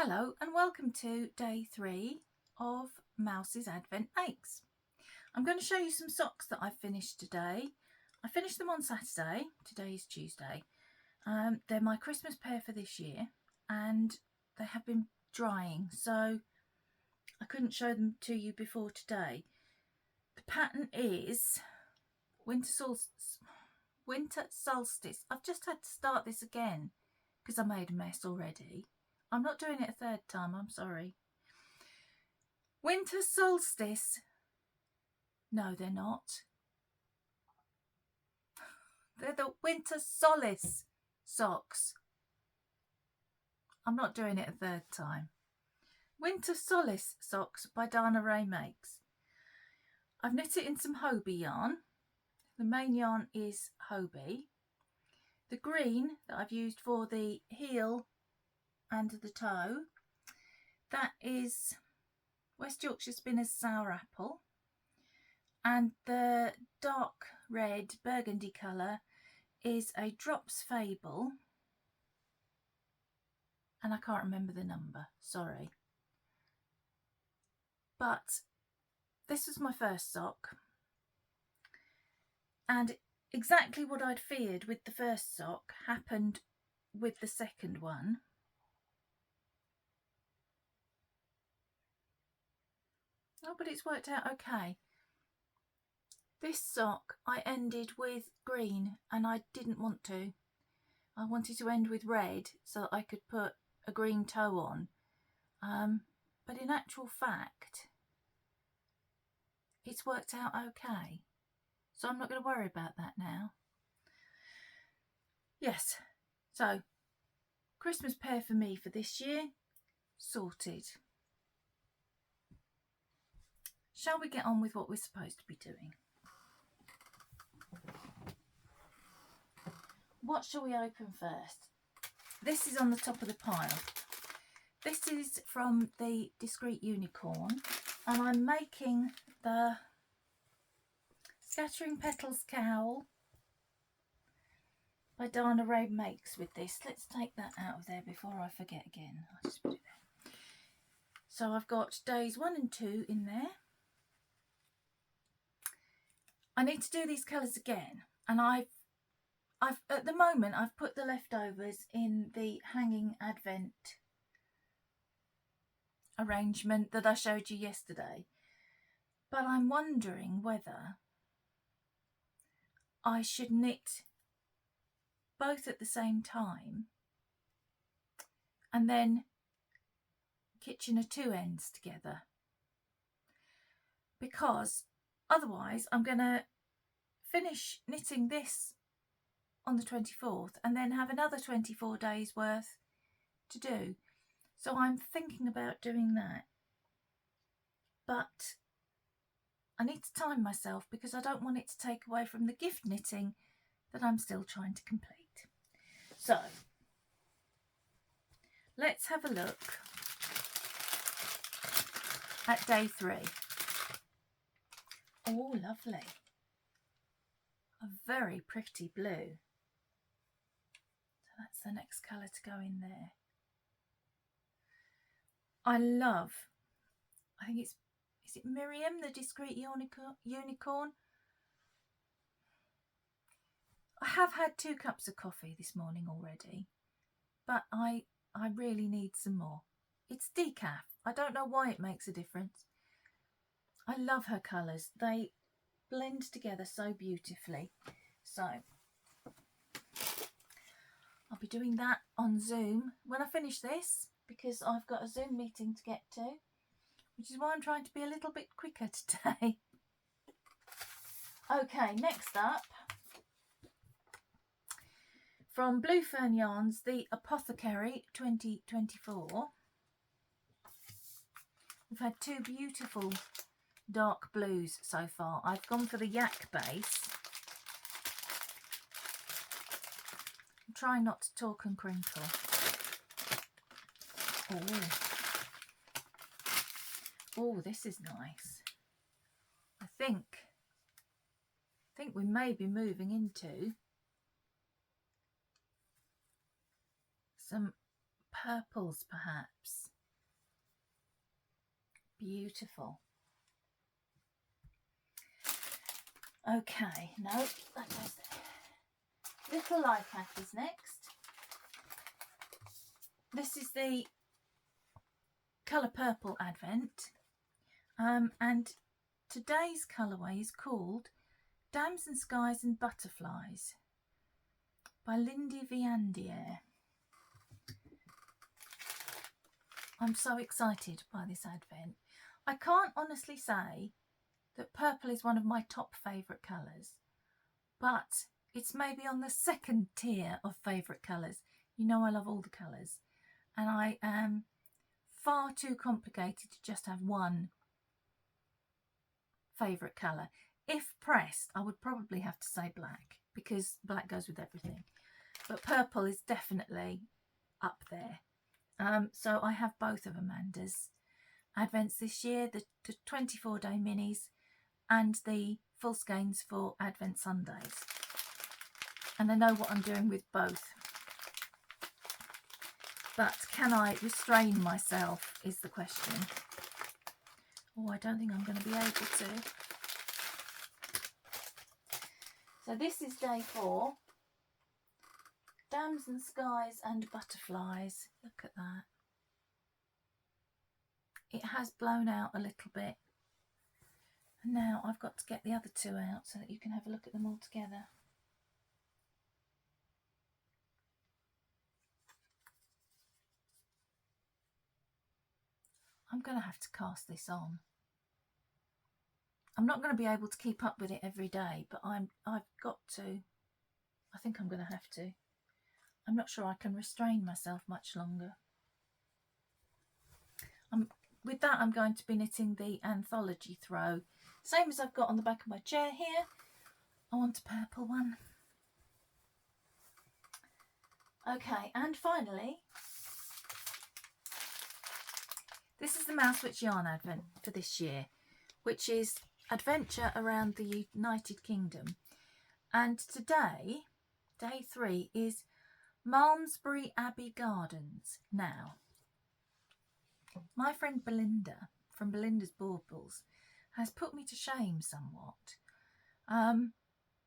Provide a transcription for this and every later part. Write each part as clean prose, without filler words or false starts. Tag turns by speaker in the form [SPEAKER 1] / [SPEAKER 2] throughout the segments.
[SPEAKER 1] Hello and welcome to day 3 of Mouse's Advent Makes. I'm going to show you some socks that I finished today. I finished them on Saturday. Today is Tuesday. They're my Christmas pair for this year and they have been drying, so I couldn't show them to you before today. The pattern is winter solstice. I've just had to start this again because I made a mess already. I'm not doing it a third time, I'm sorry. Winter solstice. No, they're not. They're the winter solace socks. I'm not doing it a third time. Winter solace socks by Dana Ray Makes. I've knit it in some Hobie yarn. The main yarn is Hobie. The green that I've used for the heel and the toe, that is West Yorkshire Spinners Sour Apple, and the dark red burgundy colour is a Drops Fable, and I can't remember the number, sorry. But this was my first sock, and exactly what I'd feared with the first sock happened with the second one. Oh, but it's worked out okay. This sock I ended with green and I didn't want to. I wanted to end with red so that I could put a green toe on. But in actual fact, it's worked out okay. So I'm not going to worry about that now. Yes, so Christmas pair for me for this year, sorted. Shall we get on with what we're supposed to be doing? What shall we open first? This is on the top of the pile. This is from the Discreet Unicorn, and I'm making the Scattering Petals Cowl by Dana Ray Makes with this. Let's take that out of there before I forget again. I'll just put it there. So I've got days 1 and 2 in there. I need to do these colours again, and I've at the moment I've put the leftovers in the hanging advent arrangement that I showed you yesterday, but I'm wondering whether I should knit both at the same time and then kitchener 2 ends together, because otherwise I'm going to finish knitting this on the 24th and then have another 24 days worth to do. So I'm thinking about doing that, but I need to time myself because I don't want it to take away from the gift knitting that I'm still trying to complete. So let's have a look at day 3. Oh, lovely. A very pretty blue. So that's the next colour to go in there. I think it's, is it Miriam, the Discreet Unicorn? I have had 2 cups of coffee this morning already, but I really need some more. It's decaf. I don't know why it makes a difference. I love her colours. They blend together so beautifully. So I'll be doing that on Zoom when I finish this, because I've got a Zoom meeting to get to, which is why I'm trying to be a little bit quicker today. Okay, next up, from Blue Fern Yarns, the Apothecary 2024. We've had 2 beautiful dark blues so far. I've gone for the yak base. I'm trying not to talk and crinkle. Oh, this is nice. I think we may be moving into some purples perhaps. Beautiful. Okay, no, that goes there. Little Likac is next. This is the Colour Purple Advent. And today's colourway is called Dams and Skies and Butterflies by Lindy Viandier. I'm so excited by this advent. I can't honestly say that purple is one of my top favourite colours, but it's maybe on the second tier of favourite colours. You know I love all the colours, and I am far too complicated to just have one favourite colour. If pressed, I would probably have to say black, because black goes with everything. But purple is definitely up there. So I have both of Amanda's advents this year, the 24-day minis and the full skeins for Advent Sundays. And I know what I'm doing with both. But can I restrain myself is the question. Oh, I don't think I'm going to be able to. So this is day 4. Dams and Skies and Butterflies. Look at that. It has blown out a little bit. And now I've got to get the other 2 out so that you can have a look at them all together. I'm going to have to cast this on. I'm not going to be able to keep up with it every day, but I've got to. I think I'm going to have to. I'm not sure I can restrain myself much longer. With that, I'm going to be knitting the anthology throw. Same as I've got on the back of my chair here. I want a purple one. Okay, and finally, this is the Mousewitch Yarn Advent for this year, which is Adventure Around the United Kingdom. And today, day 3, is Malmesbury Abbey Gardens. Now, my friend Belinda from Belinda's Baubles has put me to shame somewhat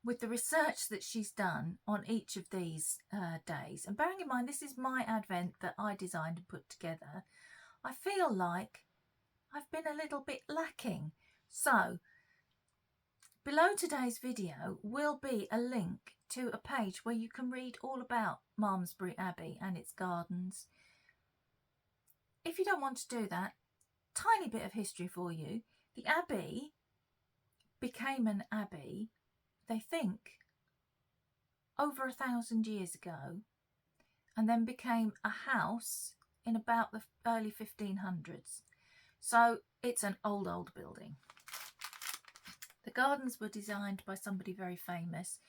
[SPEAKER 1] with the research that she's done on each of these days. And bearing in mind, this is my advent that I designed and put together, I feel like I've been a little bit lacking. So below today's video will be a link to a page where you can read all about Malmesbury Abbey and its gardens. If you don't want to do that, tiny bit of history for you. The abbey became an abbey, they think, over 1,000 years ago, and then became a house in about the early 1500s. So it's an old building. The gardens were designed by somebody very famous.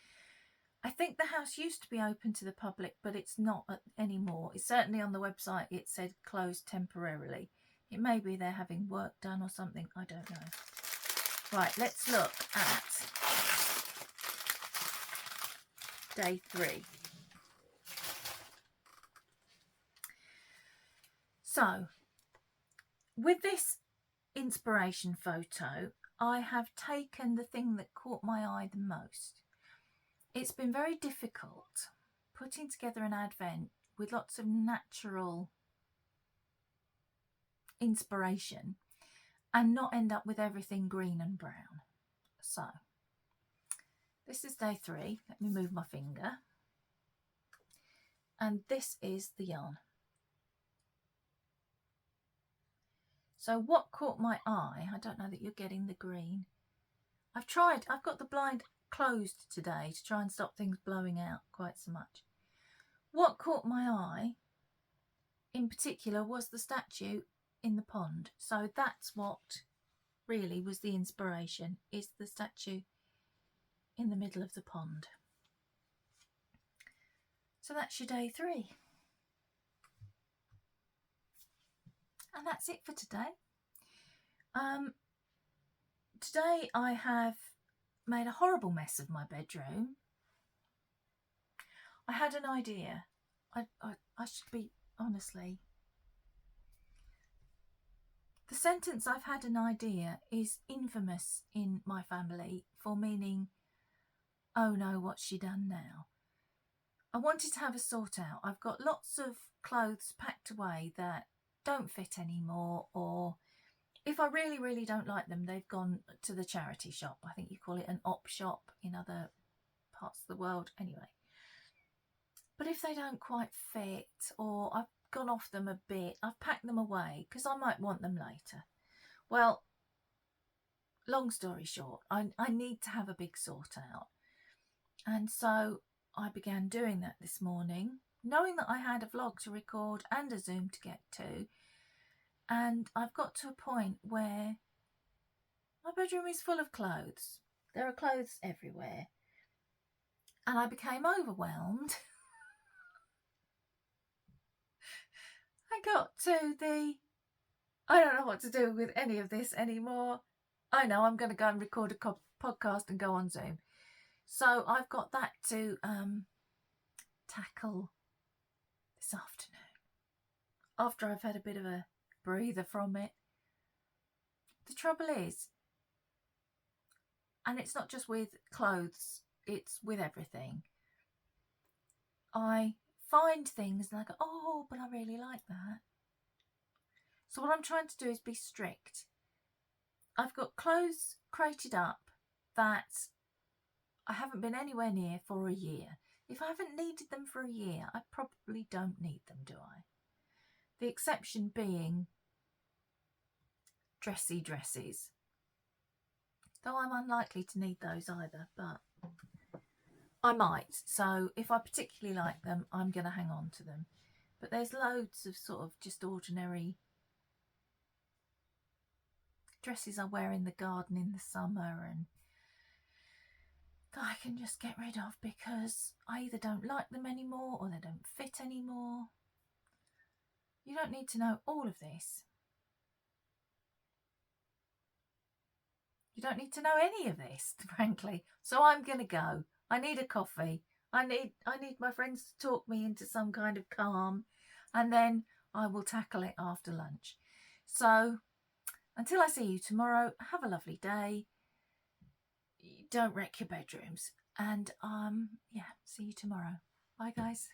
[SPEAKER 1] I think the house used to be open to the public, but it's not anymore. It's certainly on the website, it said closed temporarily. It may be they're having work done or something, I don't know. Right, let's look at day 3. So, with this inspiration photo, I have taken the thing that caught my eye the most. It's been very difficult putting together an advent with lots of natural inspiration and not end up with everything green and brown. So this is day 3. Let me move my finger. And this is the yarn. So what caught my eye, I don't know that you're getting the green. I've got the blind closed today to try and stop things blowing out quite so much. What caught my eye in particular was the statue in the pond. So that's what really was the inspiration, is the statue in the middle of the pond. So that's your day 3. And that's it for today. Today I have made a horrible mess of my bedroom. I had an idea. I should be, honestly. The sentence "I've had an idea" is infamous in my family for meaning, oh no, what's she done now? I wanted to have a sort out. I've got lots of clothes packed away that don't fit anymore, or if I really, really don't like them, they've gone to the charity shop. I think you call it an op shop in other parts of the world. Anyway. But if they don't quite fit, or I've gone off them a bit, I've packed them away because I might want them later. Well, long story short, I need to have a big sort out. And so I began doing that this morning, knowing that I had a vlog to record and a Zoom to get to. And I've got to a point where my bedroom is full of clothes. There are clothes everywhere. And I became overwhelmed. I got to I don't know what to do with any of this anymore. I know I'm going to go and record a podcast and go on Zoom. So I've got that to tackle this afternoon. After I've had a bit of a breather from it. The trouble is, and it's not just with clothes, it's with everything. I find things and I go, oh, but I really like that. So what I'm trying to do is be strict. I've got clothes crated up that I haven't been anywhere near for a year. If I haven't needed them for a year, I probably don't need them, do I? The exception being dressy dresses. Though I'm unlikely to need those either, but I might. So if I particularly like them, I'm going to hang on to them. But there's loads of sort of just ordinary dresses I wear in the garden in the summer and that I can just get rid of because I either don't like them anymore or they don't fit anymore. You don't need to know all of this. You don't need to know any of this, frankly. So I'm going to go. I need a coffee. I need my friends to talk me into some kind of calm, and then I will tackle it after lunch. So until I see you tomorrow, have a lovely day. Don't wreck your bedrooms, and yeah, see you tomorrow. Bye guys.